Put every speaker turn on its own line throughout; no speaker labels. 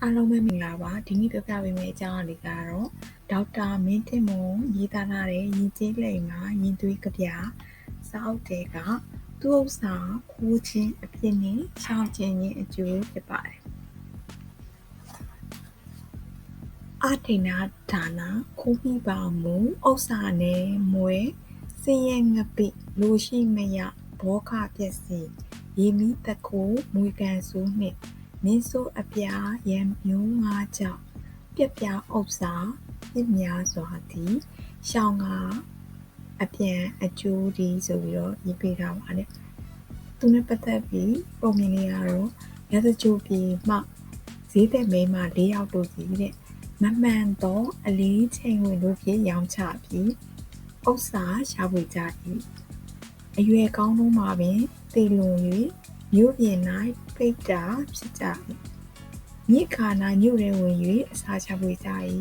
အားလုံးပဲမင်္ဂလာပါဒီနေ့ပြောပြပေးမယ့်အကြောင်းအရာလေးကတော့ဒေါက်တာမင်းတင်မွန်ရေးသားထားတဲ့ယဉ်ကျေးလိမ်မှာယဉ်သွေးကဗျာစာအုပ်တွေကသူ့ဥစ္စာခိုးခြင်းအဖြစ်နဲ့ရှောင်ကျဉ်ခြင်းအကျိုးဖြစ်ပါတယ်အထိဏဒါနခိုးမိပါမူဥစ္စာနဲ့မွဲစင်းရဲငပိလိုရှိမယဘောခပျက်စီရေမီတခိုးမွေကန်ဆိုးနှင့်မင်းဆိုးအပြားရံမျိုးငါးကြောင့်ပြက်ပြားဥစ္စာပြစ်များစွာသည်ရှောင်းကအပြန်အကျိုးဒီဆိုပြီးတော့ရေးပေးထားပါတယ်သူနဲ့ပတ်သက်ပြီးပုံမြင်လေးကတော့ရသကြိုပြည်မှဈေးသက်မဲမှ၄ယောက်တို့စီတဲ့မမှန်သောအလေးချိန်ဝင်တို့ဖြင့်ရောင်းချပြီးဥစ္စာရှာဖွေကြ၏အရွယ်ကောင်းတို့မှာပင်သေလွန်၍မြို့ပြင်၌ပိတ်တာဖြစ်ကြ၏မြစ်ခါနာမြို့ထဲဝင်၍အစာရှာဖွေကြ၏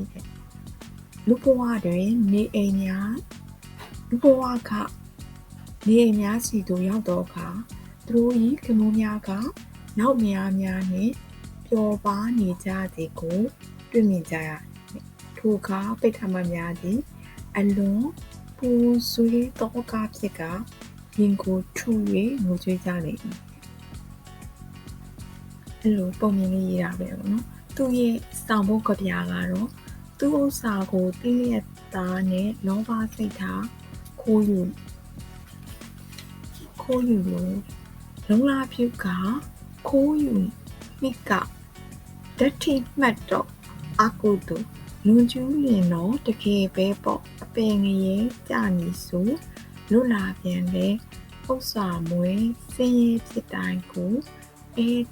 လူဘဝတွင်နေအိမ်များလူဘဝကနေအိမ်များစီသို့ရောက်သောအခါသူတို့၏ခမိုးများကနောက်များနှင့်ပျော်ပါနေကြသည်ကိုတွေ့မြင်ကြရထိုအခါပိဋကမများသည်အလွန်ပူဆွေးသောကားဖြစ်ကရင်ကိုထူ၍ငိုကြွေးကြလေ၏အဲ့လိုပုံမြင်လေးရေးတာပဲပေါ့နော်သူ့ရဲ့ဆောင်ဖို့ကဗျာကတော့သူ့ဥစ္စာကိုတိလျက်သားနဲ့လောဘစိတ်ထားခိုးယူလို့လုံလာပြုကခိုးယူမိကဓာတိမှတ်တော့အကုတုလွန်ကျူးလင်တော့တကယ်ပဲပေါ့အပင်ငရဲကြနေဆိုလွတ်လာပြန်လေဥစ္စာမွေးစင်းရဲဖြစ်တိုင်းကို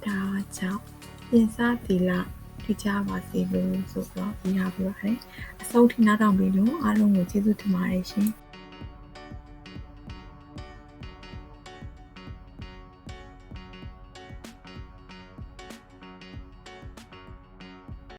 ဒါကြောင့်ပြင်စားသီလထိကြပါစေလို့ဆိုတော့ဒီဟာပြောပါတယ်အဆုံးထိနားထောင်ပြီးလို့အားလုံးကိုကျေးဇူးတင်ပါတယ်ရှင်